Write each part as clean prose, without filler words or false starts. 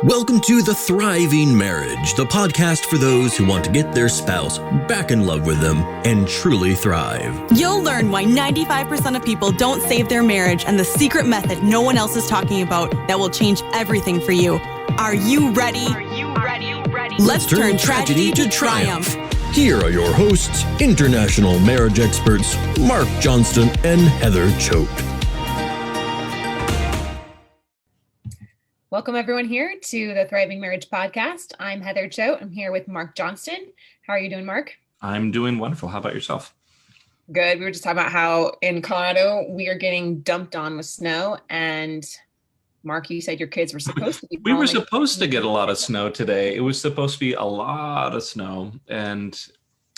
Welcome to The Thriving Marriage, the podcast for those who want to get their spouse back in love with them and truly thrive. You'll learn why 95% of people don't save their marriage and the secret method no one else is talking about that will change everything for you. Are you ready? Let's turn tragedy to triumph. Here are your hosts, international marriage experts, Marc Johnston and Heather Choate. Welcome everyone here to the Thriving Marriage Podcast. I'm Heather Choate. I'm here with Marc Johnston. How are you doing, Marc? I'm doing wonderful. How about yourself? Good. We were just talking about how in Colorado we are getting dumped on with snow. And Marc, you said your kids were supposed to be. We were supposed to get a lot of snow today. It was supposed to be a lot of snow. And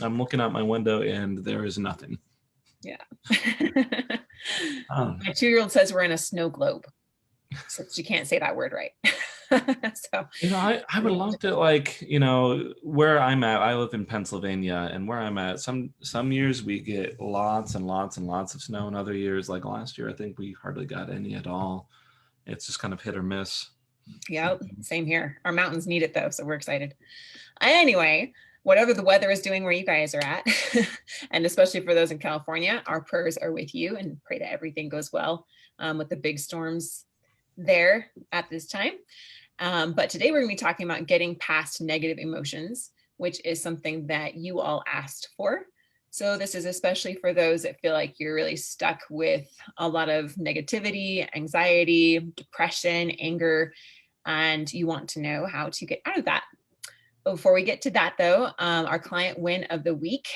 I'm looking out my window and there is nothing. Yeah. My 2-year-old says we're in a snow globe. So she can't say that word right. So I would love to, where I'm at. I live in Pennsylvania, and where I'm at, some years we get lots and lots and lots of snow, and other years, like last year, I think we hardly got any at all. It's just kind of hit or miss. Yep, same here. Our mountains need it though, so we're excited. Anyway, whatever the weather is doing where you guys are at, and especially for those in California, our prayers are with you, and pray that everything goes well with the big storms there at this time. But today we're going to be talking about getting past negative emotions, which is something that you all asked for. So this is especially for those that feel like you're really stuck with a lot of negativity, anxiety, depression, anger, and you want to know how to get out of that. But before we get to that though, our client win of the week,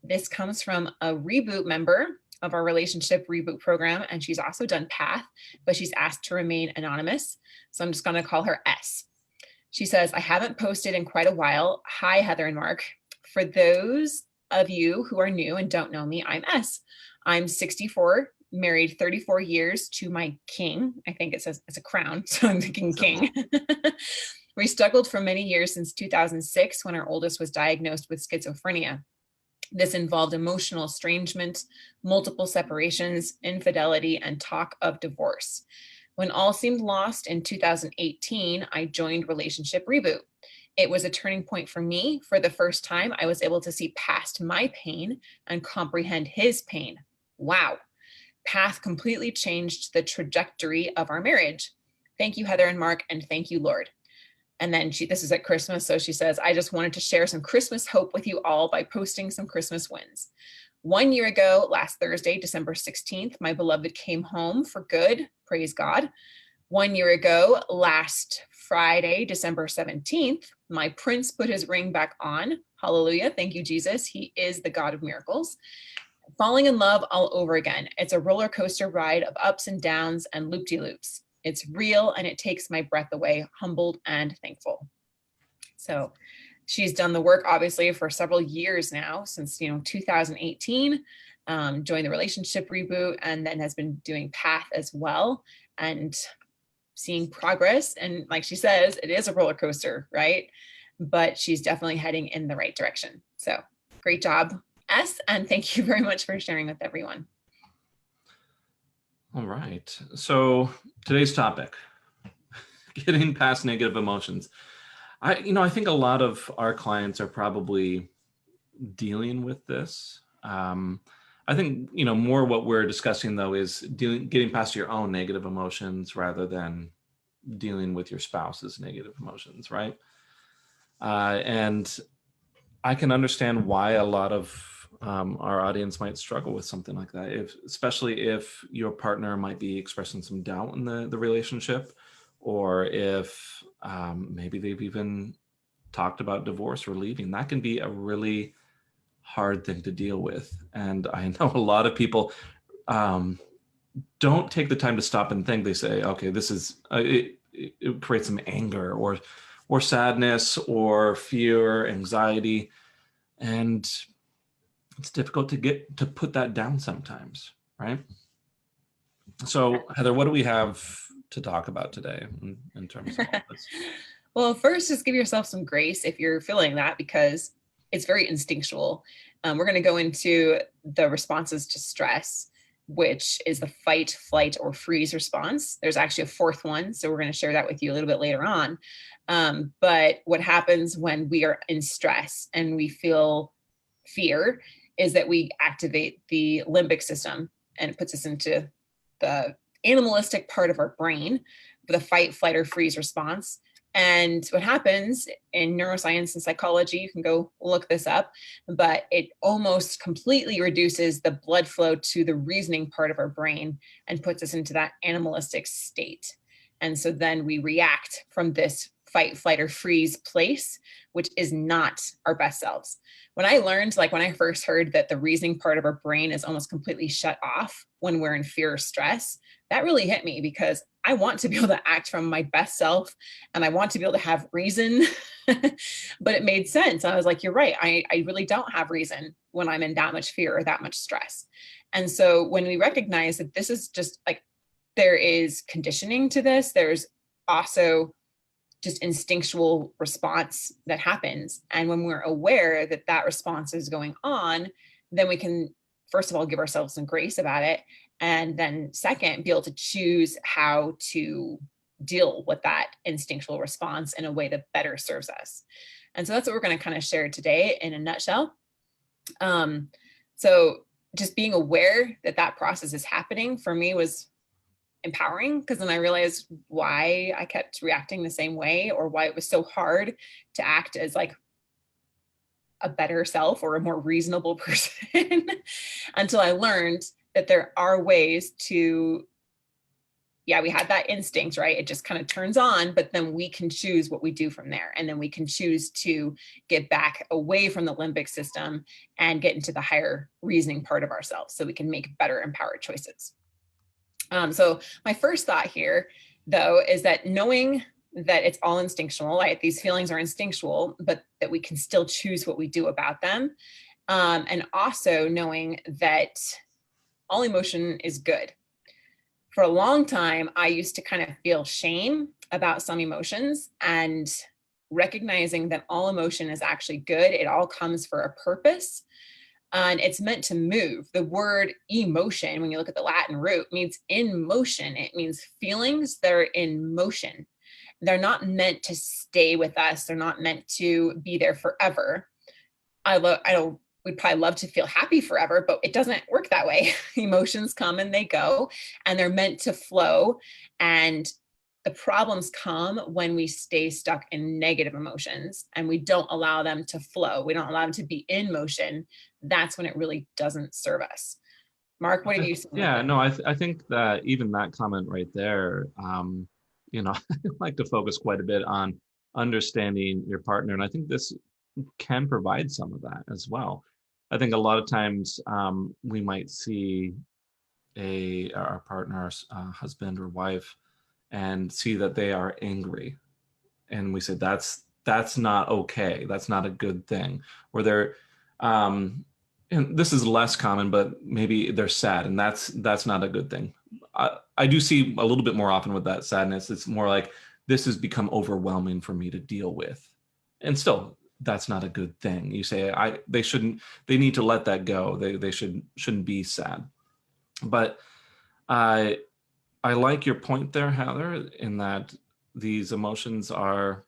this comes from a Reboot member of our relationship reboot program. And she's also done PATH, but she's asked to remain anonymous. So I'm just going to call her S. She says, I haven't posted in quite a while. Hi, Heather and Marc. For those of you who are new and don't know me, I'm S. I'm 64, married 34 years to my king. I think it says it's a crown, so I'm thinking king. We struggled for many years since 2006 when our oldest was diagnosed with schizophrenia. This involved emotional estrangement, multiple separations, infidelity, and talk of divorce. When all seemed lost in 2018, I joined Relationship Reboot. It was a turning point for me. For the first time, I was able to see past my pain and comprehend his pain. Wow. PATH completely changed the trajectory of our marriage. Thank you, Heather and Marc, and thank you, Lord. And then this is at Christmas. So she says, I just wanted to share some Christmas hope with you all by posting some Christmas wins. 1 year ago, last Thursday, December 16th, my beloved came home for good. Praise God. 1 year ago, last Friday, December 17th, my prince put his ring back on. Hallelujah. Thank you, Jesus. He is the God of miracles. Falling in love all over again. It's a roller coaster ride of ups and downs and loop-de-loops. It's real and it takes my breath away, humbled and thankful. So she's done the work obviously for several years now, since 2018, joined the Relationship Reboot, and then has been doing PATH as well and seeing progress. And like she says, it is a roller coaster, right? But she's definitely heading in the right direction. So great job, S, and thank you very much for sharing with everyone. All right. So today's topic, getting past negative emotions. I think a lot of our clients are probably dealing with this. I think, more what we're discussing though is getting past your own negative emotions rather than dealing with your spouse's negative emotions, right? And I can understand why a lot of our audience might struggle with something like that, especially if your partner might be expressing some doubt in the relationship, or if maybe they've even talked about divorce or leaving. That can be a really hard thing to deal with. And I know a lot of people don't take the time to stop and think. They say, okay, this is, it creates some anger or sadness or fear, anxiety. And it's difficult to put that down sometimes, right? So Heather, what do we have to talk about today in terms of all this? Well, first, just give yourself some grace if you're feeling that, because it's very instinctual. We're going to go into the responses to stress. which is the fight, flight, or freeze response. There's actually a fourth one, so we're going to share that with you a little bit later on. But what happens when we are in stress and we feel fear is that we activate the limbic system, and it puts us into the animalistic part of our brain, the fight, flight, or freeze response. And what happens in neuroscience and psychology, you can go look this up, but it almost completely reduces the blood flow to the reasoning part of our brain and puts us into that animalistic state. And so then we react from this fight, flight, or freeze place, which is not our best selves. When I learned, like when I first heard that the reasoning part of our brain is almost completely shut off when we're in fear or stress, that really hit me, because I want to be able to act from my best self and I want to be able to have reason. But it made sense. I was like, you're right. I really don't have reason when I'm in that much fear or that much stress. And so when we recognize that this is just like, there is conditioning to this, there's also just instinctual response that happens. And when we're aware that that response is going on, then we can, first of all, give ourselves some grace about it. And then second, be able to choose how to deal with that instinctual response in a way that better serves us. And so that's what we're going to kind of share today in a nutshell. So just being aware that that process is happening for me was empowering, because then I realized why I kept reacting the same way, or why it was so hard to act as like a better self or a more reasonable person until I learned that there are ways to, we had that instinct, right? It just kind of turns on, but then we can choose what we do from there. And then we can choose to get back away from the limbic system and get into the higher reasoning part of ourselves so we can make better empowered choices. So my first thought here, though, is that knowing that it's all instinctual, right? These feelings are instinctual, but that we can still choose what we do about them. And also knowing that all emotion is good. For a long time, I used to kind of feel shame about some emotions, and recognizing that all emotion is actually good. It all comes for a purpose. And it's meant to move. The word emotion, when you look at the Latin root, means in motion. It means feelings that are in motion. They're not meant to stay with us. They're not meant to be there forever. We'd probably love to feel happy forever, but it doesn't work that way. Emotions come and they go, and they're meant to flow. And the problems come when we stay stuck in negative emotions and we don't allow them to flow. We don't allow them to be in motion. That's when it really doesn't serve us. Marc, what have you seen? Yeah, no, I think that even that comment right there, I like to focus quite a bit on understanding your partner. And I think this can provide some of that as well. I think a lot of times we might see our partner, husband or wife, and see that they are angry, and we say that's not okay, that's not a good thing. Or they're and this is less common, but maybe they're sad, and that's not a good thing. I do see a little bit more often with that sadness, it's more like, this has become overwhelming for me to deal with. And still, that's not a good thing. You say they need to let that go. They shouldn't be sad. But I like your point there, Heather, in that these emotions are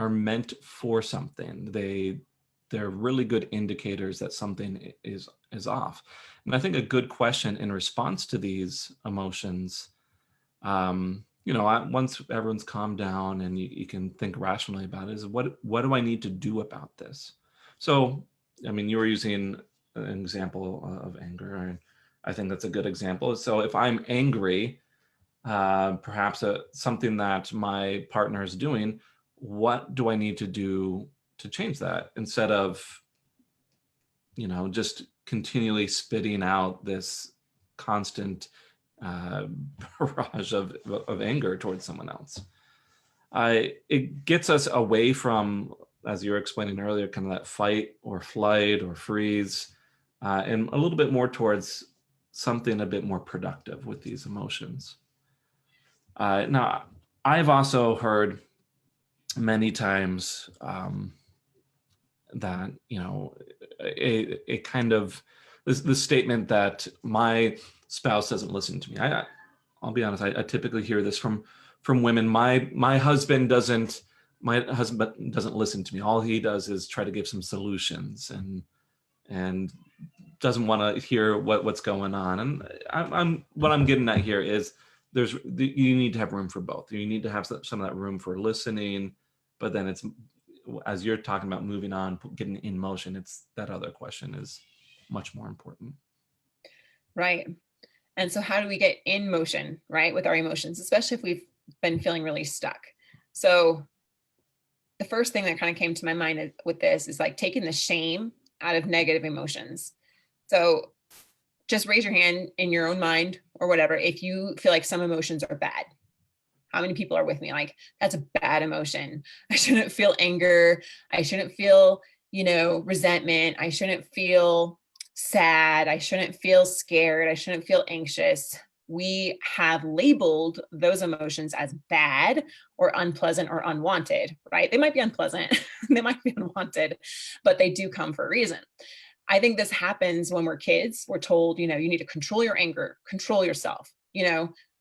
meant for something. They're really good indicators that something is off. And I think a good question in response to these emotions, once everyone's calmed down and you can think rationally about it, is what do I need to do about this? So, I mean, you were using an example of anger, and I think that's a good example. So if I'm angry, perhaps something that my partner is doing, what do I need to do to change that, instead of just continually spitting out this constant barrage of anger towards someone else? It gets us away from, as you were explaining earlier, kind of that fight or flight or freeze, and a little bit more towards something a bit more productive with these emotions. Now, I've also heard many times that, a kind of this statement that my spouse doesn't listen to me. I'll be honest. I typically hear this from women. My husband doesn't listen to me. All he does is try to give some solutions and doesn't want to hear what's going on. And what I'm getting at here is you need to have room for both. You need to have some of that room for listening, but then it's, as you're talking about moving on, getting in motion, it's that other question is much more important. Right. And so how do we get in motion, right, with our emotions, especially if we've been feeling really stuck? So the first thing that kind of came to my mind with this is like taking the shame out of negative emotions. So just raise your hand in your own mind or whatever if you feel like some emotions are bad. How many people are with me? Like, that's a bad emotion. I shouldn't feel anger. I shouldn't feel, resentment. I shouldn't feel sad. I shouldn't feel scared. I shouldn't feel anxious. We have labeled those emotions as bad or unpleasant or unwanted, right? They might be unpleasant, they might be unwanted, but they do come for a reason. I think this happens when we're kids. We're told, you need to control your anger, control yourself,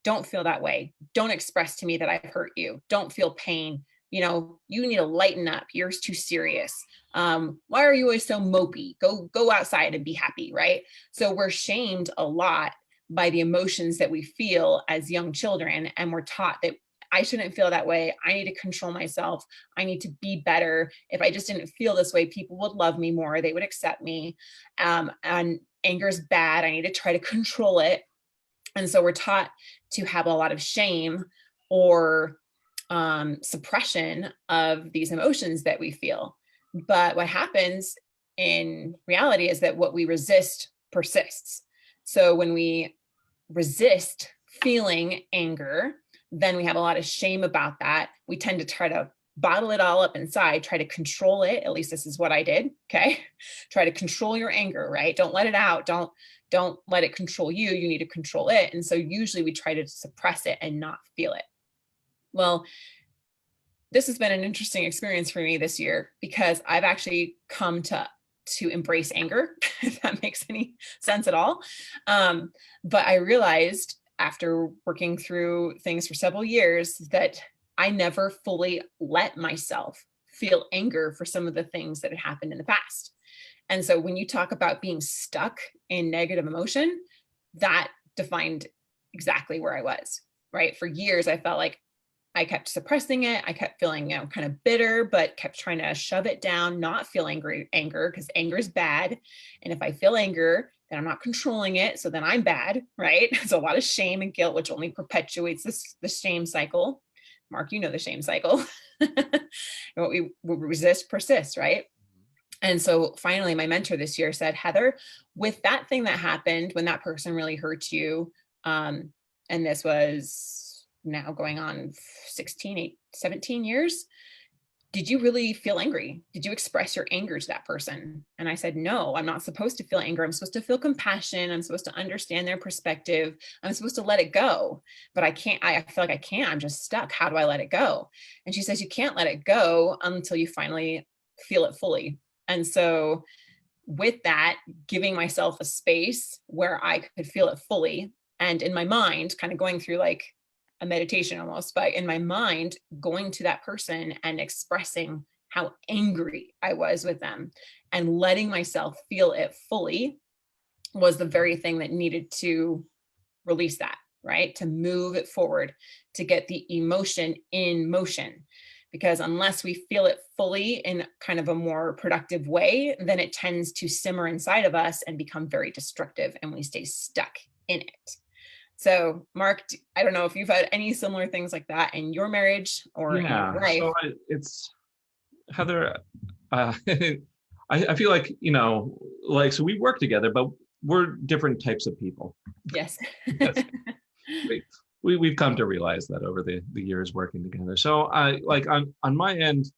don't feel that way. Don't express to me that I've hurt you. Don't feel pain. You need to lighten up. You're too serious. Why are you always so mopey? Go outside and be happy, right? So we're shamed a lot by the emotions that we feel as young children. And we're taught that I shouldn't feel that way. I need to control myself. I need to be better. If I just didn't feel this way, people would love me more. They would accept me. And anger is bad. I need to try to control it. And so we're taught to have a lot of shame or suppression of these emotions that we feel. But what happens in reality is that what we resist persists. So when we resist feeling anger, then we have a lot of shame about that. We tend to try to bottle it all up inside, try to control it. At least this is what I did. Okay. Try to control your anger, right? Don't let it out. Don't let it control you. You need to control it. And so usually we try to suppress it and not feel it. Well, this has been an interesting experience for me this year because I've actually come to embrace anger, if that makes any sense at all. But I realized after working through things for several years that I never fully let myself feel anger for some of the things that had happened in the past. And so when you talk about being stuck in negative emotion, that defined exactly where I was, right? For years, I felt like I kept suppressing it. I kept feeling, kind of bitter, but kept trying to shove it down, not feel anger because anger is bad. And if I feel anger, then I'm not controlling it. So then I'm bad, right? It's a lot of shame and guilt, which only perpetuates the shame cycle. Marc, you know the shame cycle. What we resist persists, right? And so finally, my mentor this year said, Heather, with that thing that happened when that person really hurt you, and this was now going on 17 years, did you really feel angry? Did you express your anger to that person? And I said, no, I'm not supposed to feel anger. I'm supposed to feel compassion. I'm supposed to understand their perspective. I'm supposed to let it go, but I can't, I feel like I can't, I'm just stuck. How do I let it go? And she says, you can't let it go until you finally feel it fully. And so with that, giving myself a space where I could feel it fully. And in my mind, kind of going through like a meditation almost, but in my mind, going to that person and expressing how angry I was with them and letting myself feel it fully was the very thing that needed to release that, right? To move it forward, to get the emotion in motion. Because unless we feel it fully in kind of a more productive way, then it tends to simmer inside of us and become very destructive and we stay stuck in it. So Marc, I don't know if you've had any similar things like that in your marriage or in your life. So it's Heather, I feel like, so we work together, but we're different types of people. Yes. Yes. We've come to realize that over the years working together. So like on my end,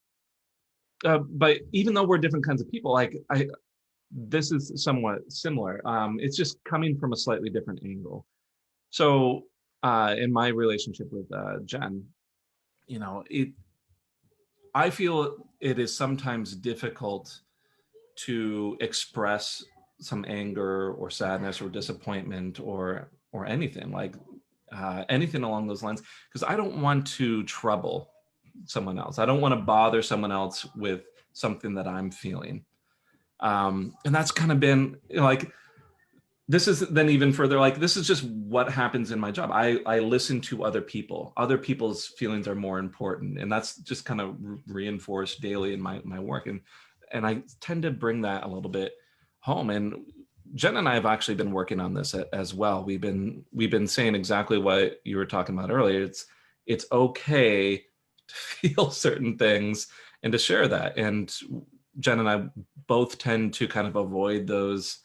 but even though we're different kinds of people, this is somewhat similar. It's just coming from a slightly different angle. So in my relationship with Jen, I feel it is sometimes difficult to express some anger or sadness or disappointment or or anything like anything along those lines, because I don't want to trouble someone else. I don't want to bother someone else with something that I'm feeling. And that's kind of been like, this is then even further, like, this is just what happens in my job. I listen to other people. Other people's feelings are more important. And that's just kind of reinforced daily in my work. And I tend to bring that a little bit home. And Jen and I have actually been working on this as well. We've been saying exactly what you were talking about earlier. It's okay to feel certain things and to share that. And Jen and I both tend to kind of avoid those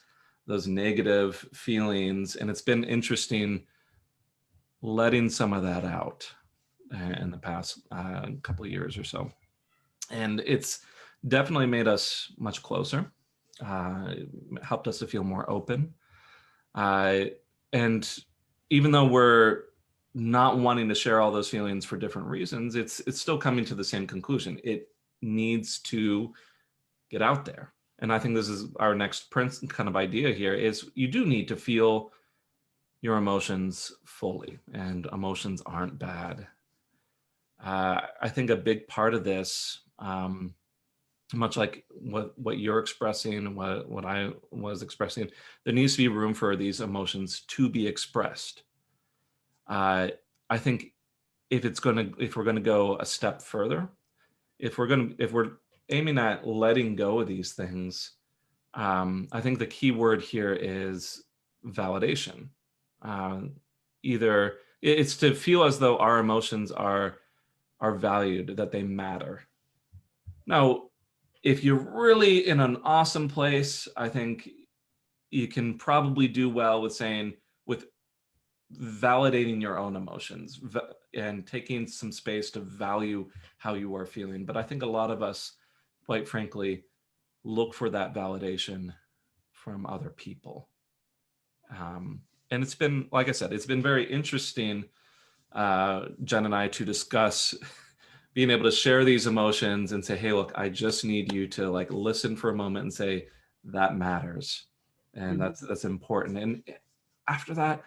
negative feelings. And it's been interesting letting some of that out in the past couple of years or so. And it's definitely made us much closer, helped us to feel more open. And even though we're not wanting to share all those feelings for different reasons, it's still coming to the same conclusion. It needs to get out there. And I think this is our next kind of idea here is you do need to feel your emotions fully, and emotions aren't bad. I think a big part of this, much like what you're expressing, what I was expressing, there needs to be room for these emotions to be expressed. I think if we're gonna go a step further, if we're aiming at letting go of these things, I think the key word here is validation. Either it's to feel as though our emotions are valued, that they matter. Now, if you're really in an awesome place, I think you can probably do well with validating your own emotions and taking some space to value how you are feeling. But I think a lot of us, quite frankly, look for that validation from other people. And it's been, like I said, it's been very interesting, Jen and I, to discuss being able to share these emotions and say, hey, look, I just need you to like listen for a moment and say, that matters. And that's important. And after that,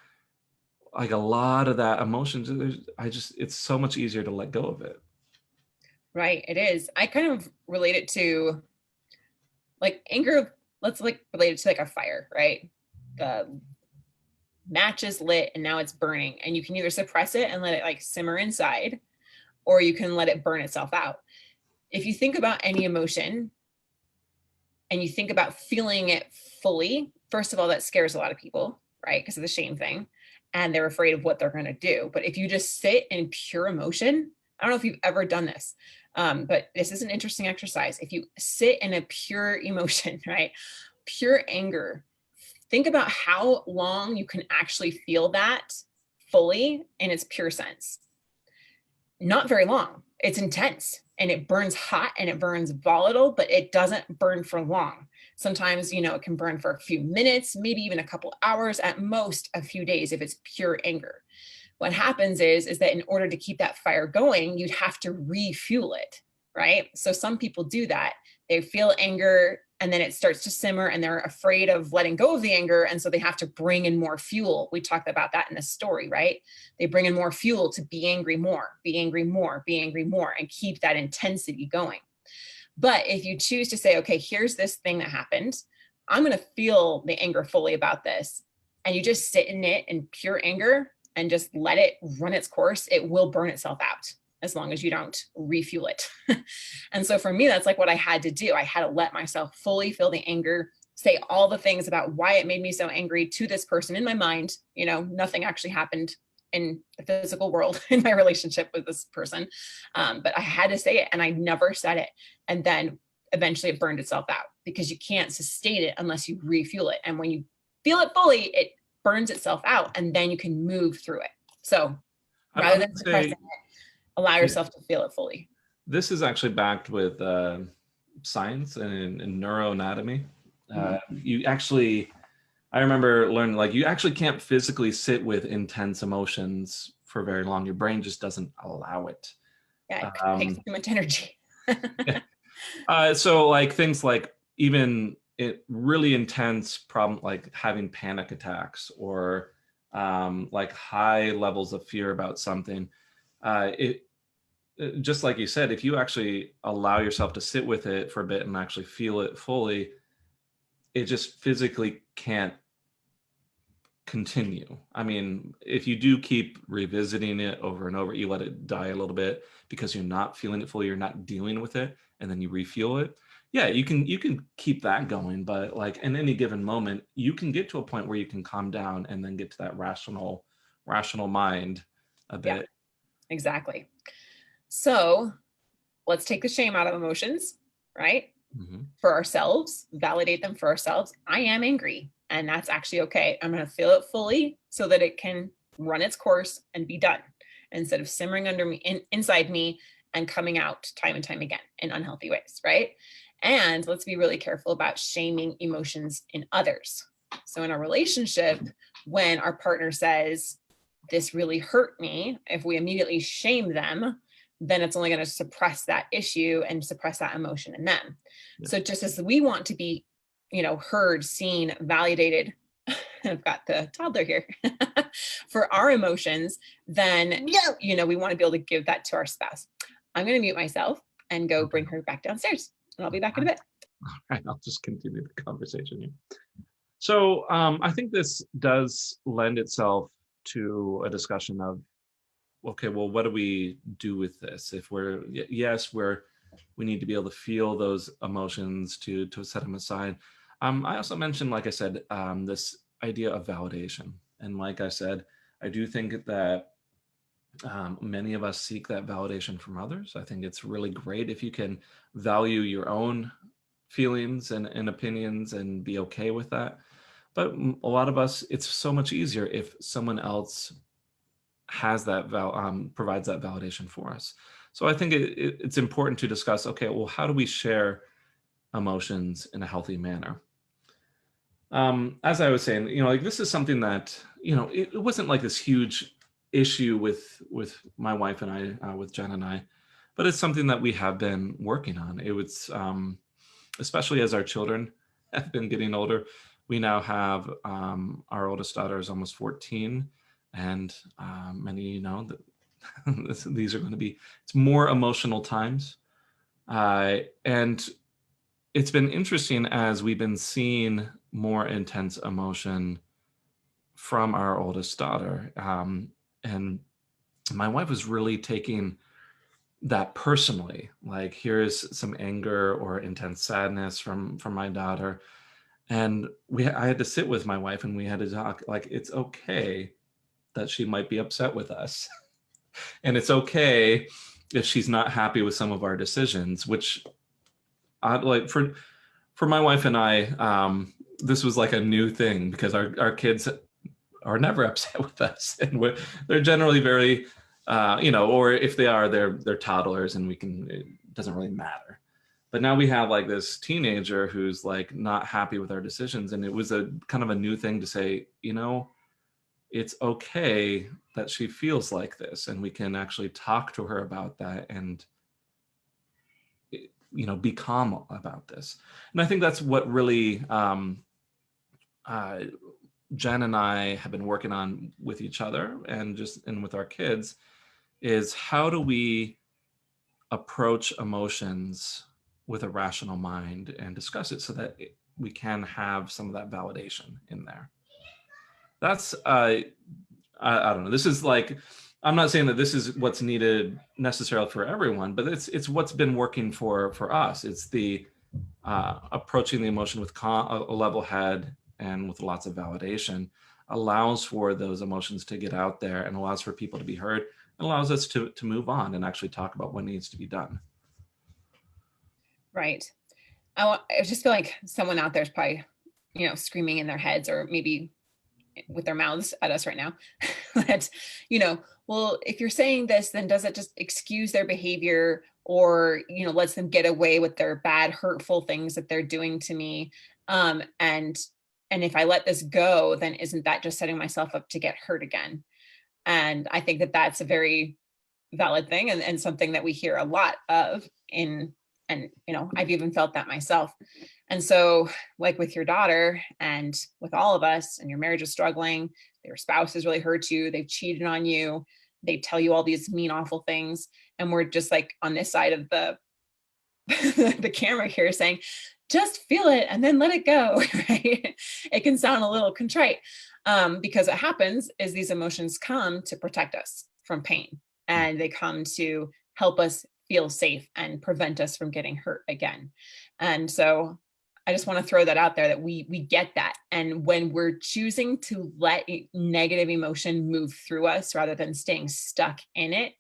like a lot of that emotions, it's so much easier to let go of it. Right. It is. I kind of relate it to like anger. Let's like relate it to like a fire, right? The match is lit and now it's burning, and you can either suppress it and let it like simmer inside, or you can let it burn itself out. If you think about any emotion and you think about feeling it fully, first of all, that scares a lot of people, right? Because of the shame thing. And they're afraid of what they're going to do. But if you just sit in pure emotion, I don't know if you've ever done this, but this is an interesting exercise. If you sit in a pure emotion, right? Pure anger, think about how long you can actually feel that fully in its pure sense. Not very long. It's intense and it burns hot and it burns volatile, but it doesn't burn for long. Sometimes, it can burn for a few minutes, maybe even a couple hours, at most a few days if it's pure anger. What happens is that in order to keep that fire going, you'd have to refuel it, right? So some people do that. They feel anger and then it starts to simmer and they're afraid of letting go of the anger. And so they have to bring in more fuel. We talked about that in the story, right? They bring in more fuel to be angry more, be angry more, be angry more, and keep that intensity going. But if you choose to say, okay, here's this thing that happened, I'm going to feel the anger fully about this. And you just sit in it in pure anger and just let it run its course, it will burn itself out as long as you don't refuel it. And so for me, that's like what I had to do. I had to let myself fully feel the anger, say all the things about why it made me so angry to this person in my mind. Nothing actually happened in the physical world in my relationship with this person. But I had to say it and I never said it. And then eventually it burned itself out because you can't sustain it unless you refuel it. And when you feel it fully, it burns itself out and then you can move through it. So rather than suppressing it, allow yourself to feel it fully. This is actually backed with science and neuroanatomy. You actually, I remember learning, like, you actually can't physically sit with intense emotions for very long. Your brain just doesn't allow it. Yeah, it takes too much energy. So like things like even really intense problem, like having panic attacks or like high levels of fear about something, it just like you said, if you actually allow yourself to sit with it for a bit and actually feel it fully, it just physically can't continue. I mean, if you do keep revisiting it over and over, you let it die a little bit because you're not feeling it fully, you're not dealing with it, and then you refuel it. Yeah, you can keep that going, but like in any given moment, you can get to a point where you can calm down and then get to that rational mind a bit. Yeah, exactly. So let's take the shame out of emotions, right? Mm-hmm. For ourselves, validate them for ourselves. I am angry, and that's actually okay. I'm going to feel it fully so that it can run its course and be done, instead of simmering under me, inside me, and coming out time and time again in unhealthy ways, right? And let's be really careful about shaming emotions in others. So in a relationship, when our partner says, this really hurt me, if we immediately shame them, then it's only going to suppress that issue and suppress that emotion in them. Yeah. So just as we want to be, heard, seen, validated, I've got the toddler here, for our emotions, then, we want to be able to give that to our spouse. I'm going to mute myself and go bring her back downstairs, and I'll be back in a bit. All right, I'll just continue the conversation here. So I think this does lend itself to a discussion of, okay, well, what do we do with this? If we need to be able to feel those emotions to set them aside. I also mentioned, like I said, this idea of validation. And like I said, I do think that many of us seek that validation from others. I think it's really great if you can value your own feelings and opinions and be okay with that. But a lot of us, it's so much easier if someone else has that provides that validation for us. So I think it's important to discuss, okay, well, how do we share emotions in a healthy manner? As I was saying, like this is something that, it wasn't like this huge issue with my wife and I, with Jen and I, but it's something that we have been working on. It was, especially as our children have been getting older. We now have our oldest daughter is almost 14, and many know that these are going to be, it's more emotional times. And it's been interesting as we've been seeing more intense emotion from our oldest daughter. And my wife was really taking that personally, like here's some anger or intense sadness from my daughter. And I had to sit with my wife and we had to talk, like, it's okay that she might be upset with us. And it's okay if she's not happy with some of our decisions, which I like for my wife and I, this was like a new thing because our kids are never upset with us. And they're generally very, or if they are, they're toddlers and it doesn't really matter. But now we have like this teenager who's like not happy with our decisions. And it was a kind of a new thing to say, it's okay that she feels like this, and we can actually talk to her about that and, be calm about this. And I think that's what really Jen and I have been working on with each other and with our kids is how do we approach emotions with a rational mind and discuss it so that we can have some of that validation in there. That's, I don't know. This is like, I'm not saying that this is what's needed necessarily for everyone, but it's what's been working for us. It's the approaching the emotion with a level head and with lots of validation allows for those emotions to get out there and allows for people to be heard and allows us to move on and actually talk about what needs to be done. Right. I just feel like someone out there is probably, screaming in their heads or maybe with their mouths at us right now that, well, if you're saying this, then does it just excuse their behavior or, lets them get away with their bad, hurtful things that they're doing to me? And if I let this go, then isn't that just setting myself up to get hurt again? And I think that that's a very valid thing and something that we hear a lot of in And, I've even felt that myself. And so like with your daughter and with all of us, and your marriage is struggling, your spouse has really hurt you, they've cheated on you, they tell you all these mean, awful things. And we're just like on this side of the the camera here saying, just feel it and then let it go, right? It can sound a little contrite, because what happens is these emotions come to protect us from pain, and they come to help us feel safe and prevent us from getting hurt again. And so I just want to throw that out there, that we get that. And when we're choosing to let negative emotion move through us rather than staying stuck in it,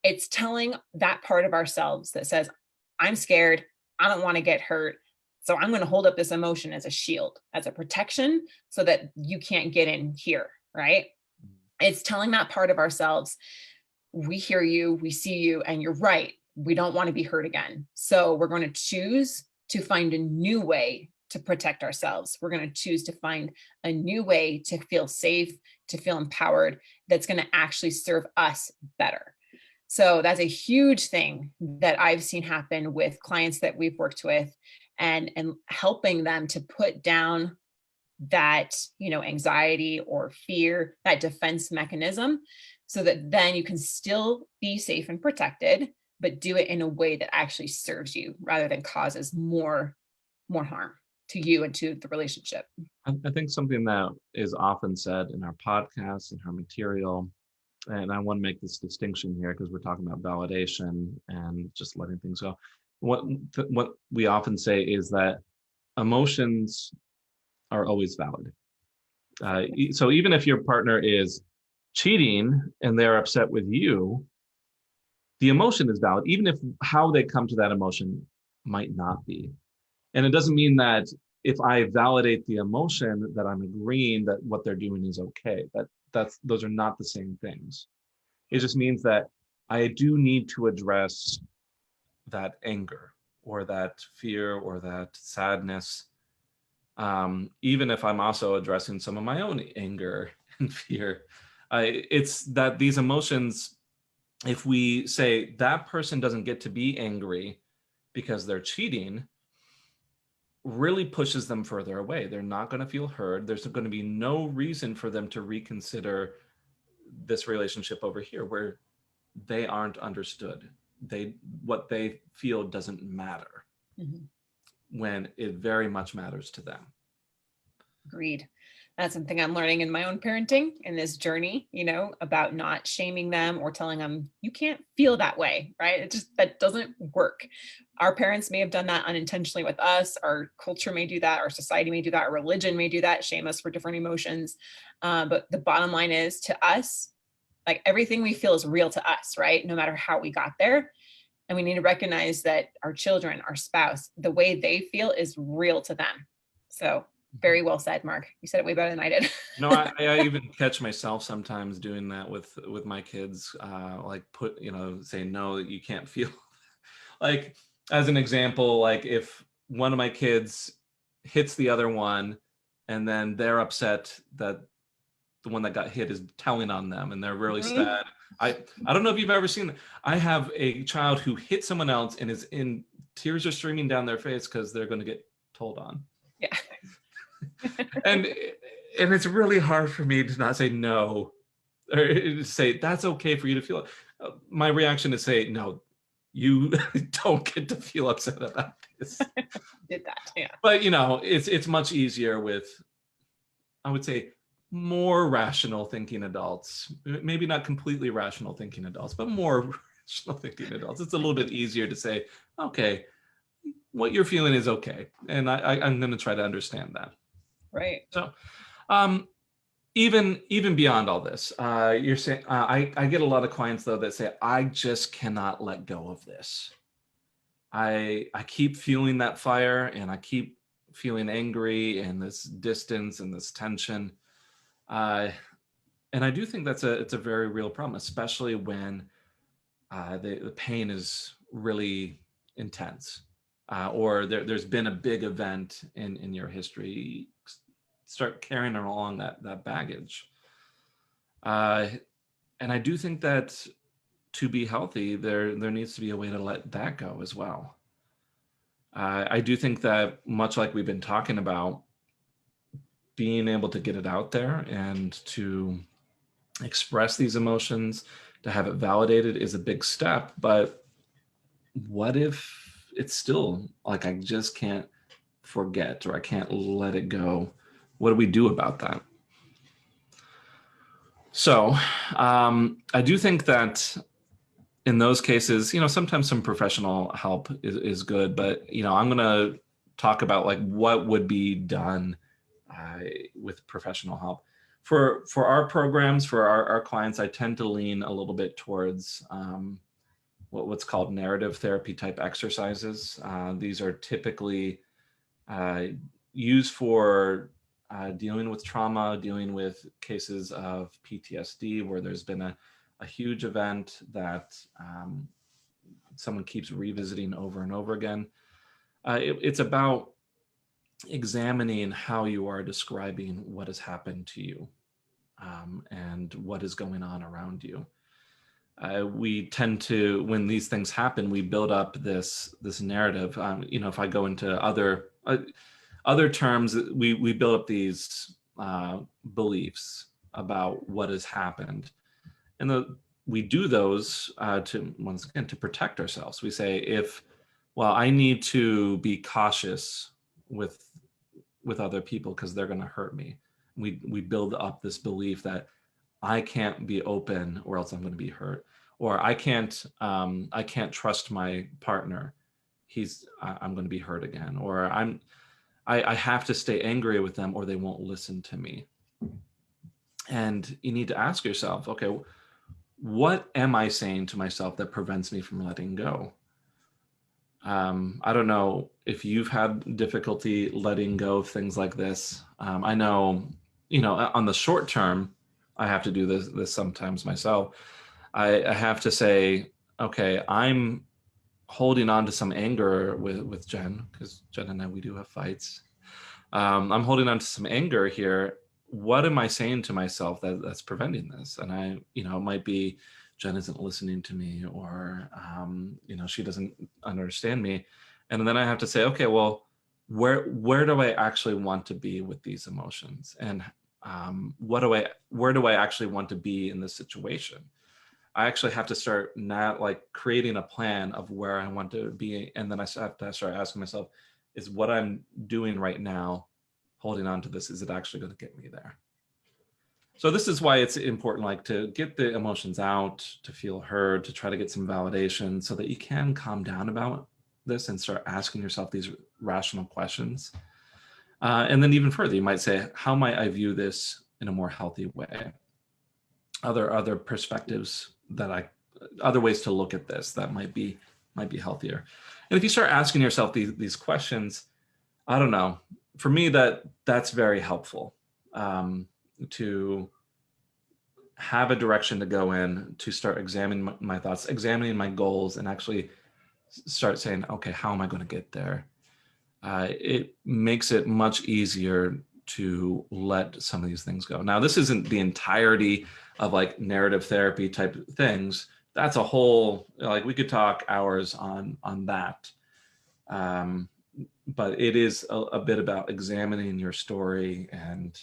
it's telling that part of ourselves that says, I'm scared, I don't want to get hurt, so I'm going to hold up this emotion as a shield, as a protection, so that you can't get in here, right? It's telling that part of ourselves, we hear you, we see you, and you're right. We don't want to be hurt again. So we're going to choose to find a new way to protect ourselves. We're going to choose to find a new way to feel safe, to feel empowered, that's going to actually serve us better. So that's a huge thing that I've seen happen with clients that we've worked with, and helping them to put down that, anxiety or fear, that defense mechanism, so that then you can still be safe and protected, but do it in a way that actually serves you rather than causes more harm to you and to the relationship. I think something that is often said in our podcasts and our material, and I want to make this distinction here because we're talking about validation and just letting things go. What we often say is that emotions are always valid. So even if your partner is cheating and they're upset with you, the emotion is valid, even if how they come to that emotion might not be. And it doesn't mean that if I validate the emotion that I'm agreeing that what they're doing is okay. Those are not the same things. It just means that I do need to address that anger or that fear or that sadness, even if I'm also addressing some of my own anger and fear. It's that these emotions, if we say that person doesn't get to be angry because they're cheating, really pushes them further away. They're not going to feel heard. There's going to be no reason for them to reconsider this relationship over here where they aren't understood. What they feel doesn't matter, when it very much matters to them. Agreed. That's something I'm learning in my own parenting in this journey, about not shaming them or telling them, you can't feel that way, right? That doesn't work. Our parents may have done that unintentionally with us. Our culture may do that. Our society may do that. Our religion may do that, shame us for different emotions. But the bottom line is, to us, like, everything we feel is real to us, right? No matter how we got there. And we need to recognize that our children, our spouse, the way they feel is real to them. So very well said, Marc. You said it way better than I did. No, I even catch myself sometimes doing that with my kids, say, no, you can't feel. Like, as an example, like if one of my kids hits the other one and then they're upset that the one that got hit is telling on them and they're really sad. I don't know if you've ever seen that. I have a child who hit someone else and tears are streaming down their face because they're going to get told on. Yeah. and it's really hard for me to not say no, or to say that's okay for you to feel. My reaction is say, no, you don't get to feel upset about this. Did that, yeah. But it's much easier with, I would say, more rational thinking adults. Maybe not completely rational thinking adults, but more rational thinking adults. It's a little bit easier to say, okay, what you're feeling is okay, and I'm going to try to understand that. Right. So, even beyond all this, you're saying, I get a lot of clients though that say, I just cannot let go of this. I keep feeling that fire, and I keep feeling angry, and this distance and this tension. And I do think it's a very real problem, especially when the pain is really intense, or there's been a big event in your history. Start carrying along that baggage. And I do think that to be healthy, there needs to be a way to let that go as well. I do think that, much like we've been talking about, being able to get it out there and to express these emotions, to have it validated, is a big step. But what if it's still like, I just can't forget, or I can't let it go? What do we do about that? So I do think that in those cases, sometimes some professional help is good, but, I'm going to talk about like what would be done with professional help. For our programs, for our clients, I tend to lean a little bit towards what's called narrative therapy type exercises. These are typically used for dealing with trauma, dealing with cases of PTSD, where there's been a huge event that someone keeps revisiting over and over again. It's about examining how you are describing what has happened to you and what is going on around you. We tend to, when these things happen, we build up this narrative. If I go into other terms, we build up these beliefs about what has happened, and we do those to, once again, to protect ourselves. We say, I need to be cautious with other people because they're going to hurt me. We build up this belief that I can't be open or else I'm going to be hurt, or I can't trust my partner. I'm going to be hurt again, or I have to stay angry with them or they won't listen to me. And you need to ask yourself, okay, what am I saying to myself that prevents me from letting go? I don't know if you've had difficulty letting go of things like this. I know, on the short term, I have to do this sometimes myself. I have to say, okay, I'm holding on to some anger with Jen, because Jen and I, we do have fights. I'm holding on to some anger here. What am I saying to myself that's preventing this? And it might be Jen isn't listening to me, or, she doesn't understand me. And then I have to say, okay, well, where do I actually want to be with these emotions? And where do I actually want to be in this situation? I actually have to start not like creating a plan of where I want to be. And then I have to start asking myself, is what I'm doing right now, holding on to this, is it actually going to get me there? So this is why it's important, like, to get the emotions out, to feel heard, to try to get some validation so that you can calm down about this and start asking yourself these rational questions. And then even further, you might say, how might I view this in a more healthy way? Other perspectives other ways to look at this that might be healthier. And if you start asking yourself these questions, I don't know, for me, that's very helpful. To have a direction to go in, to start examining my thoughts, examining my goals, and actually start saying, okay, how am I going to get there? It makes it much easier to let some of these things go. Now, this isn't the entirety of like narrative therapy type things. That's a whole, like, we could talk hours on that. But it is a bit about examining your story and,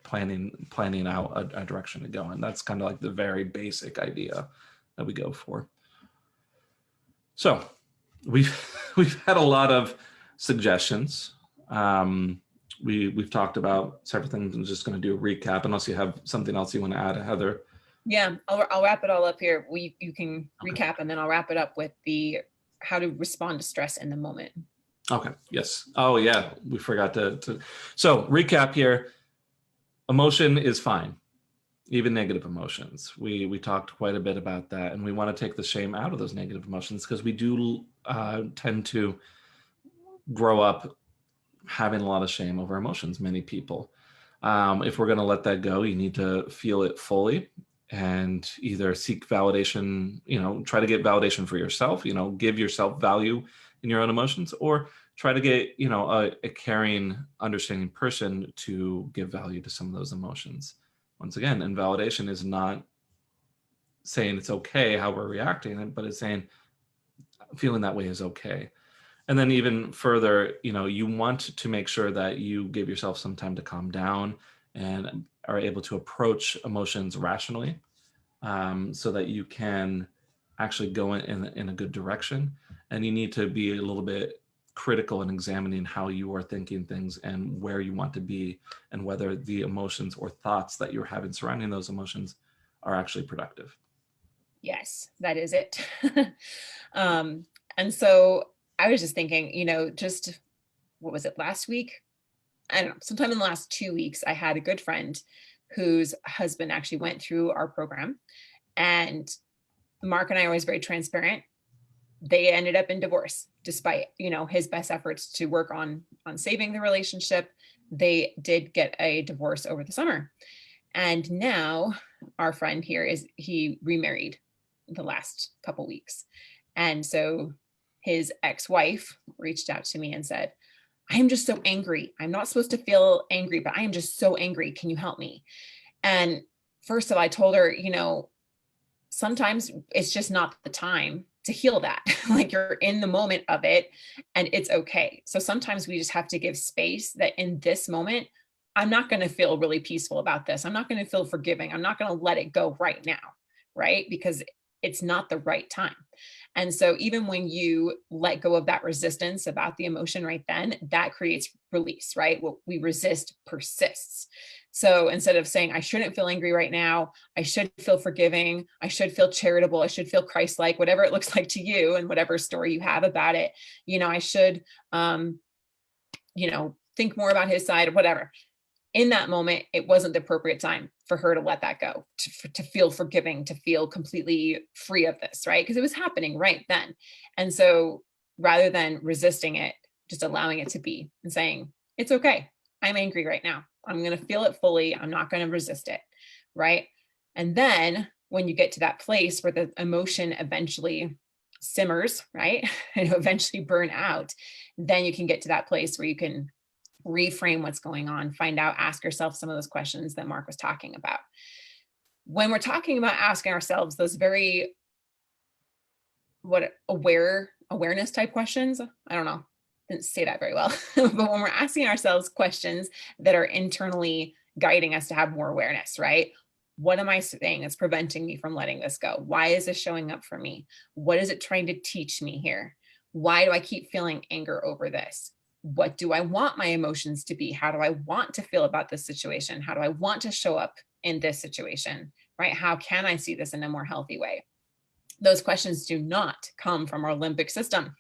planning out a direction to go in. That's kind of like the very basic idea that we go for. So we've had a lot of suggestions. We've talked about several things. I'm just going to do a recap unless you have something else you want to add, Heather. Yeah, I'll wrap it all up here. You can recap, and then I'll wrap it up with the how to respond to stress in the moment. Okay. Yes. Oh yeah, we forgot to. So recap here. Emotion is fine, even negative emotions. We talked quite a bit about that, and we want to take the shame out of those negative emotions because we do tend to grow up having a lot of shame over emotions, many people. If we're going to let that go, you need to feel it fully and either seek validation, try to get validation for yourself, give yourself value in your own emotions, or try to get, a caring, understanding person to give value to some of those emotions. Once again, invalidation is not saying it's okay how we're reacting, but it's saying, feeling that way is okay. And then even further, you want to make sure that you give yourself some time to calm down and are able to approach emotions rationally, so that you can actually go in a good direction. And you need to be a little bit critical in examining how you are thinking things and where you want to be, and whether the emotions or thoughts that you're having surrounding those emotions are actually productive. Yes, that is it. And so I was just thinking, just what was it, last week? I don't know, sometime in the last 2 weeks, I had a good friend whose husband actually went through our program, and Mark and I are always very transparent. They ended up in divorce despite, his best efforts to work on saving the relationship. They did get a divorce over the summer. And now our friend here he remarried the last couple weeks. And so his ex-wife reached out to me and said, I am just so angry. I'm not supposed to feel angry, but I am just so angry. Can you help me? And first of all, I told her, sometimes it's just not the time to heal that. Like, you're in the moment of it and it's okay. So sometimes we just have to give space that in this moment, I'm not going to feel really peaceful about this. I'm not going to feel forgiving. I'm not going to let it go right now, right? Because it's not the right time. And so even when you let go of that resistance about the emotion right then, that creates release, right? What we resist persists. So instead of saying, I shouldn't feel angry right now, I should feel forgiving, I should feel charitable, I should feel Christ-like, whatever it looks like to you and whatever story you have about it, I should, think more about his side or whatever. In that moment, it wasn't the appropriate time for her to let that go, to feel forgiving, to feel completely free of this, right? Because it was happening right then. And so rather than resisting it, just allowing it to be and saying, it's okay. I'm angry right now. I'm going to feel it fully. I'm not going to resist it, right? And then when you get to that place where the emotion eventually simmers, right? And eventually burn out, then you can get to that place where you can reframe what's going on, find out, ask yourself some of those questions that Marc was talking about. When we're talking about asking ourselves those very awareness type questions, I don't know, didn't say that very well, but when we're asking ourselves questions that are internally guiding us to have more awareness, right? What am I saying that's preventing me from letting this go? Why is this showing up for me? What is it trying to teach me here? Why do I keep feeling anger over this? What do I want my emotions to be? How do I want to feel about this situation? How do I want to show up in this situation, right? How can I see this in a more healthy way? Those questions do not come from our limbic system,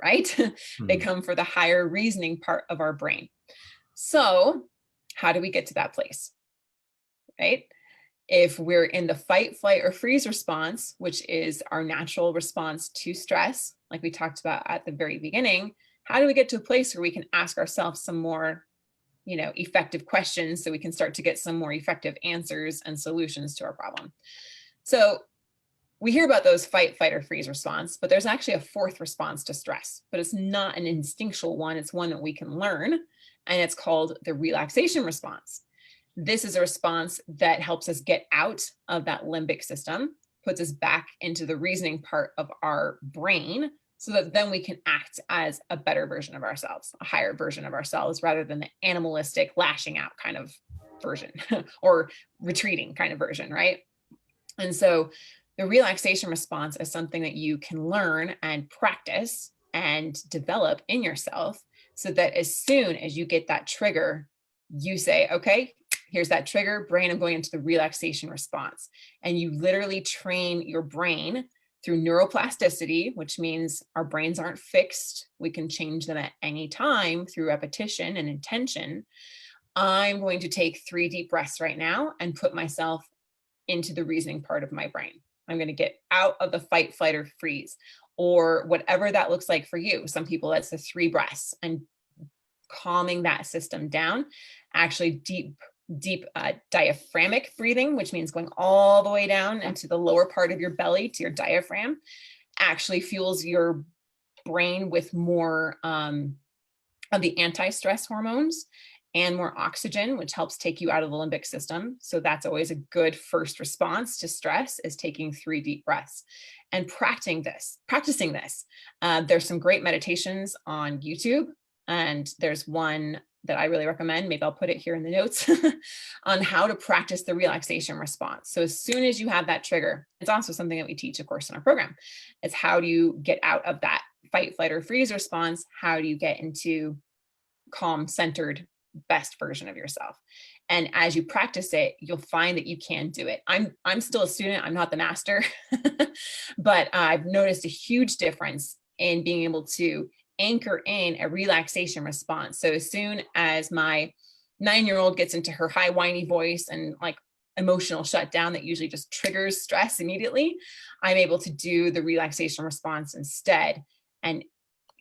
right? Mm-hmm. They come from the higher reasoning part of our brain. So how do we get to that place, right? If we're in the fight, flight, or freeze response, which is our natural response to stress, like we talked about at the very beginning, how do we get to a place where we can ask ourselves some more, effective questions so we can start to get some more effective answers and solutions to our problem? So we hear about those fight, flight, or freeze response, but there's actually a fourth response to stress, but it's not an instinctual one. It's one that we can learn, and it's called the relaxation response. This is a response that helps us get out of that limbic system, puts us back into the reasoning part of our brain, so that then we can act as a better version of ourselves, a higher version of ourselves, rather than the animalistic lashing out kind of version or retreating kind of version, right? And so the relaxation response is something that you can learn and practice and develop in yourself, so that as soon as you get that trigger, you say, okay, here's that trigger, brain, I'm going into the relaxation response. And you literally train your brain through neuroplasticity, which means our brains aren't fixed. We can change them at any time through repetition and intention. I'm going to take 3 deep breaths right now and put myself into the reasoning part of my brain. I'm going to get out of the fight, flight, or freeze, or whatever that looks like for you. Some people, that's the 3 breaths and calming that system down. Actually, deep diaphragmic breathing, which means going all the way down into the lower part of your belly to your diaphragm, actually fuels your brain with more of the anti-stress hormones and more oxygen, which helps take you out of the limbic system. So that's always a good first response to stress, is taking 3 deep breaths and practicing this. There's some great meditations on YouTube, and there's one that I really recommend, maybe I'll put it here in the notes, on how to practice the relaxation response. So as soon as you have that trigger, it's also something that we teach, of course, in our program. It's how do you get out of that fight, flight, or freeze response? How do you get into calm, centered, best version of yourself? And as you practice it, you'll find that you can do it. I'm still a student, I'm not the master, but I've noticed a huge difference in being able to anchor in a relaxation response. So as soon as my 9-year-old gets into her high whiny voice and like emotional shutdown that usually just triggers stress immediately, I'm able to do the relaxation response instead and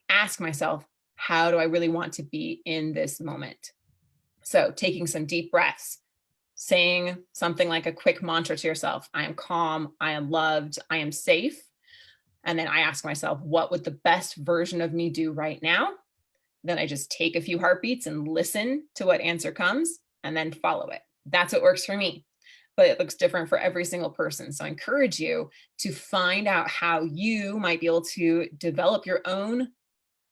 ask myself, how do I really want to be in this moment? So taking some deep breaths, saying something like a quick mantra to yourself: I am calm, I am loved, I am safe. And then I ask myself, what would the best version of me do right now? Then I just take a few heartbeats and listen to what answer comes and then follow it. That's what works for me, but it looks different for every single person. So I encourage you to find out how you might be able to develop your own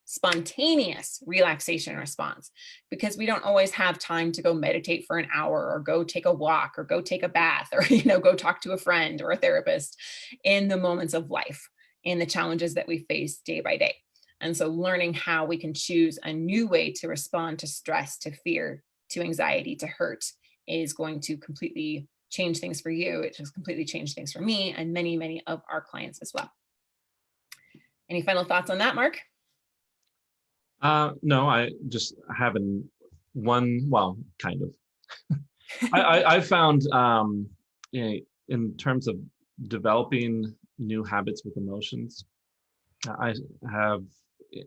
spontaneous relaxation response, because we don't always have time to go meditate for an hour or go take a walk or go take a bath or, go talk to a friend or a therapist in the moments of life, in the challenges that we face day by day. And so learning how we can choose a new way to respond to stress, to fear, to anxiety, to hurt is going to completely change things for you. It just completely changed things for me and many, many of our clients as well. Any final thoughts on that, Marc? No, I just haven't kind of. I found in terms of developing new habits with emotions, I have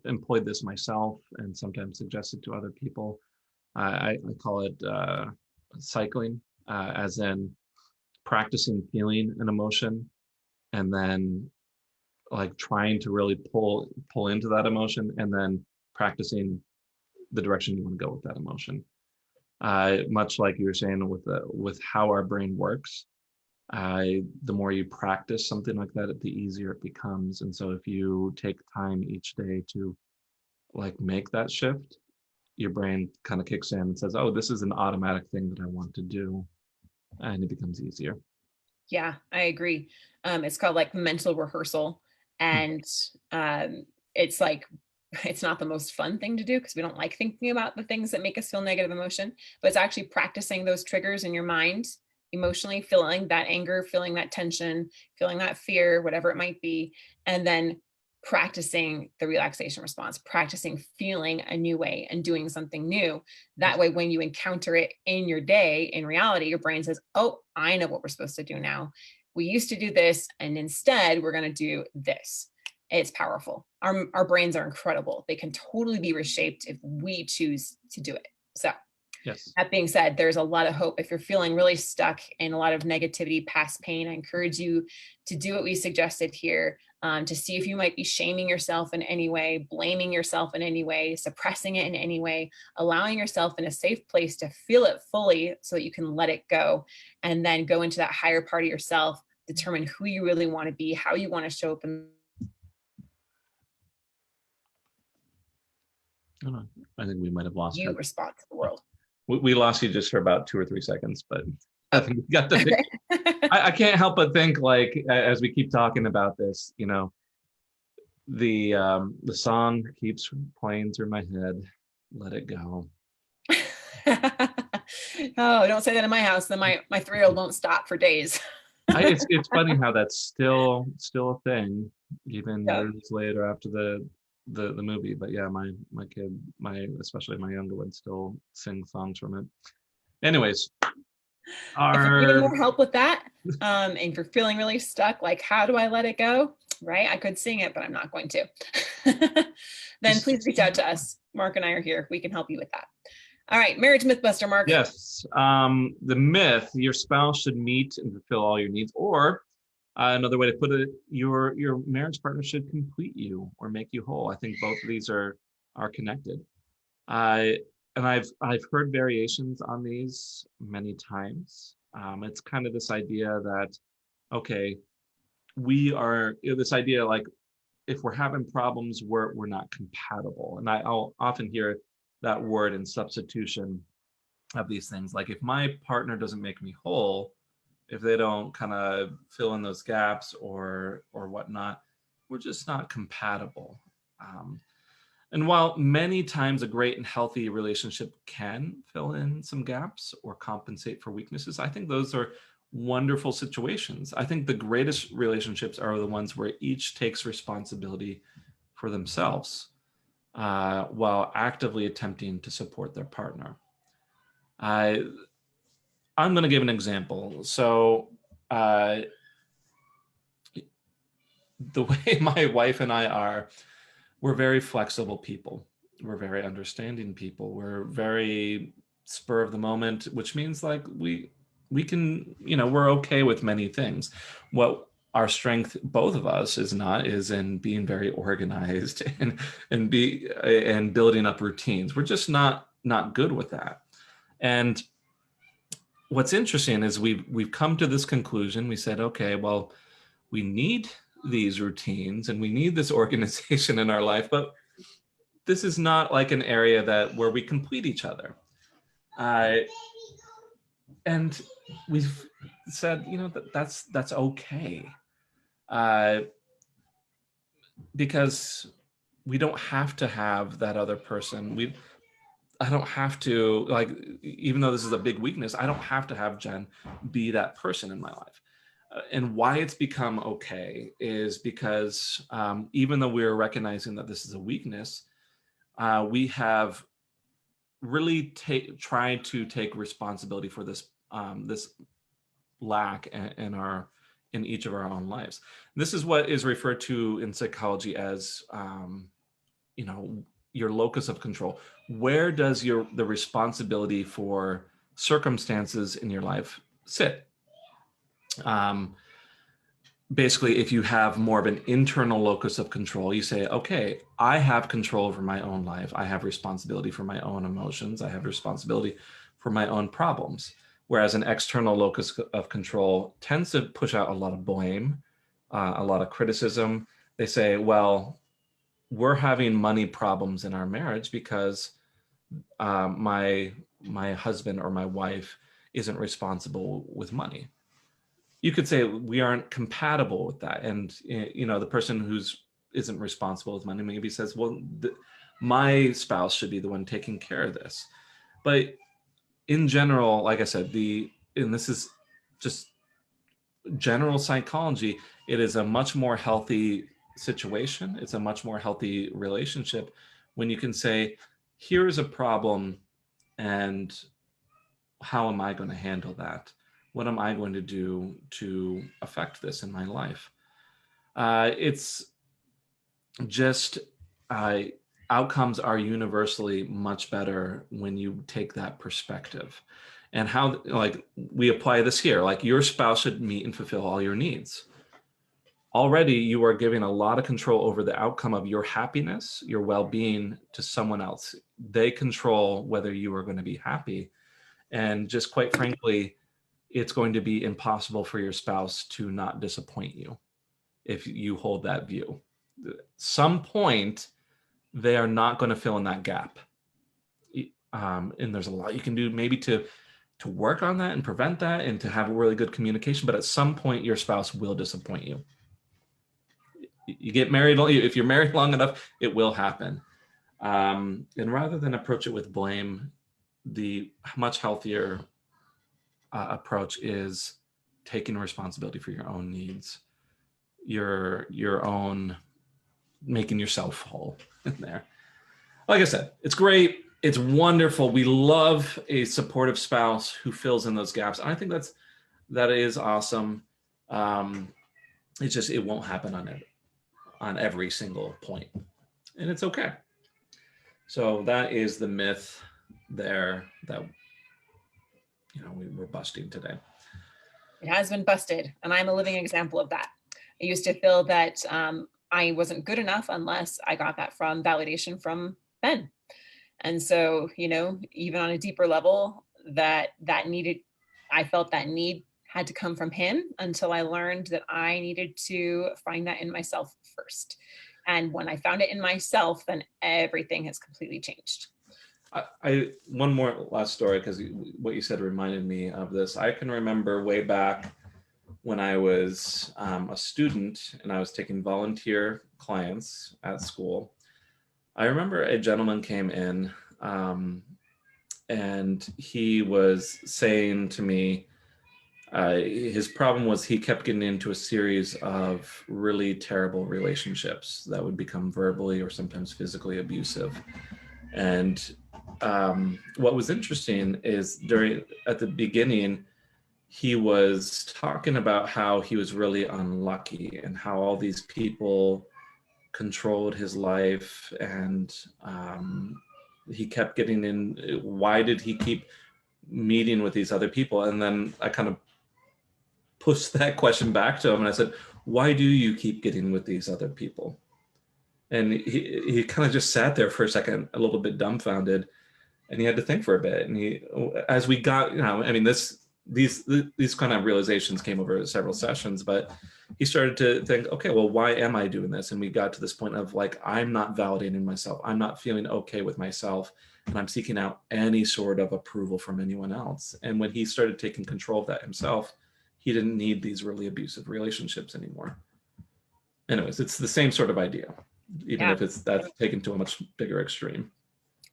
employed this myself and sometimes suggested to other people. I call it cycling, as in practicing feeling an emotion and then like trying to really pull into that emotion and then practicing the direction you want to go with that emotion. Much like you were saying with how our brain works, the more you practice something like that, the easier it becomes. And so if you take time each day to like make that shift, your brain kind of kicks in and says, oh, this is an automatic thing that I want to do. And it becomes easier. Yeah, I agree. It's called like mental rehearsal. And it's like, it's not the most fun thing to do because we don't like thinking about the things that make us feel negative emotion, but it's actually practicing those triggers in your mind emotionally, feeling that anger, feeling that tension, feeling that fear, whatever it might be, and then practicing the relaxation response, practicing feeling a new way and doing something new. That way, when you encounter it in your day, in reality, your brain says, oh, I know what we're supposed to do now. We used to do this, and instead we're going to do this. It's powerful. Our brains are incredible. They can totally be reshaped if we choose to do it. So yes. That being said, there's a lot of hope. If you're feeling really stuck in a lot of negativity, past pain, I encourage you to do what we suggested here, to see if you might be shaming yourself in any way, blaming yourself in any way, suppressing it in any way, allowing yourself in a safe place to feel it fully so that you can let it go, and then go into that higher part of yourself, determine who you really want to be, how you want to show up in. I think we might have lost you respond to the world. We lost you just for about 2 or 3 seconds, but I think we got the I can't help but think, like, as we keep talking about this, the song keeps playing through my head. Let it go. Oh, don't say that in my house. Then my 3-year-old won't stop for days. It's funny how that's still a thing, even years later after the movie. But yeah, my kid, especially my younger one, still sings songs from it. Anyways, if you need more help with that, and if you're feeling really stuck, like, how do I let it go? Right? I could sing it, but I'm not going to. Then please reach out to us. Marc and I are here. We can help you with that. All right, marriage mythbuster, Marc. Yes. The myth: your spouse should meet and fulfill all your needs, or another way to put it, your marriage partner should complete you or make you whole. I think both of these are connected. and I've heard variations on these many times. It's kind of this idea that, okay, this idea like if we're having problems, we're not compatible. And I'll often hear that word in substitution of these things. Like if my partner doesn't make me whole, if they don't kind of fill in those gaps or whatnot, we're just not compatible. And while many times a great and healthy relationship can fill in some gaps or compensate for weaknesses, I think those are wonderful situations. I think the greatest relationships are the ones where each takes responsibility for themselves while actively attempting to support their partner. I'm going to give an example. So the way my wife and I are, we're very flexible people. We're very understanding people. We're very spur of the moment, which means like we can, we're okay with many things. What our strength, both of us, is in being very organized and building up routines. We're just not good with that. And what's interesting is we've come to this conclusion. We said, okay, well, we need these routines and we need this organization in our life, but this is not like an area where we complete each other. And we've said, that's okay. Because we don't have to have that other person. I don't have to, like, even though this is a big weakness, I don't have to have Jen be that person in my life. And why it's become okay is because even though we're recognizing that this is a weakness, we have really tried to take responsibility for this this lack in each of our own lives. This is what is referred to in psychology as your locus of control. Where does the responsibility for circumstances in your life sit? Basically, if you have more of an internal locus of control, you say, okay, I have control over my own life. I have responsibility for my own emotions. I have responsibility for my own problems. Whereas an external locus of control tends to push out a lot of blame, a lot of criticism. They say, well, we're having money problems in our marriage because my husband or my wife isn't responsible with money. You could say we aren't compatible with that. And, the person who's isn't responsible with money maybe says, well, my spouse should be the one taking care of this. But in general, like I said, and this is just general psychology, it is a much more healthy situation. It's a much more healthy relationship when you can say, here's a problem and how am I going to handle that? What am I going to do to affect this in my life? It's just outcomes are universally much better when you take that perspective. And how, like, we apply this here, like your spouse should meet and fulfill all your needs. Already you are giving a lot of control over the outcome of your happiness, your well-being to someone else. They control whether you are going to be happy. And just quite frankly, it's going to be impossible for your spouse to not disappoint you if you hold that view. Some point, they are not going to fill in that gap. And there's a lot you can do maybe to work on that and prevent that and to have a really good communication. But at some point, your spouse will disappoint you. You get married, if you're married long enough, it will happen. And rather than approach it with blame, the much healthier approach is taking responsibility for your own needs, your own making yourself whole in there. Like I said, it's great. It's wonderful. We love a supportive spouse who fills in those gaps. I think that is awesome. It's just, it won't happen on every single point, and it's okay. So that is the myth there that we're busting today. It has been busted, and I'm a living example of that. I used to feel that I wasn't good enough unless I got that from validation from Ben. And so, even on a deeper level, I felt that need had to come from him, until I learned that I needed to find that in myself first. And when I found it in myself, then everything has completely changed. One more last story, because what you said reminded me of this. I can remember way back when I was a student and I was taking volunteer clients at school. I remember a gentleman came in and he was saying to me, his problem was he kept getting into a series of really terrible relationships that would become verbally or sometimes physically abusive. And what was interesting is at the beginning, he was talking about how he was really unlucky and how all these people controlled his life, and he kept getting in. Why did he keep meeting with these other people? And then I kind of pushed that question back to him and I said, why do you keep getting with these other people? And he kind of just sat there for a second, a little bit dumbfounded, and he had to think for a bit. And as we got, these kind of realizations came over several sessions, but he started to think, okay, well, why am I doing this? And we got to this point of like, I'm not validating myself. I'm not feeling okay with myself. And I'm seeking out any sort of approval from anyone else. And when he started taking control of that himself, he didn't need these really abusive relationships anymore. Anyways, it's the same sort of idea, even if that's taken to a much bigger extreme.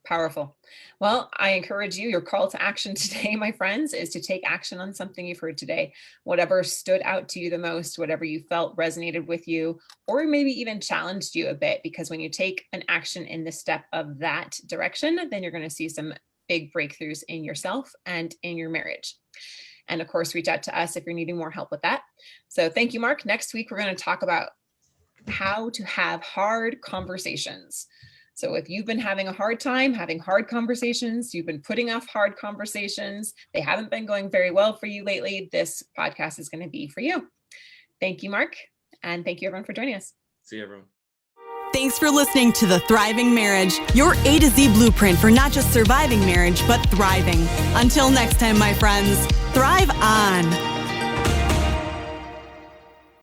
Powerful. Well, I encourage you, your call to action today, my friends, is to take action on something you've heard today. Whatever stood out to you the most, whatever you felt resonated with you, or maybe even challenged you a bit, because when you take an action in the step of that direction, then you're going to see some big breakthroughs in yourself and in your marriage. And of course, reach out to us if you're needing more help with that. So thank you, Marc. Next week, we're going to talk about how to have hard conversations. So if you've been having a hard time having hard conversations, you've been putting off hard conversations, they haven't been going very well for you lately, this podcast is going to be for you. Thank you, Marc. And thank you, everyone, for joining us. See you, everyone. Thanks for listening to The Thriving Marriage, your A to Z blueprint for not just surviving marriage, but thriving. Until next time, my friends, thrive on.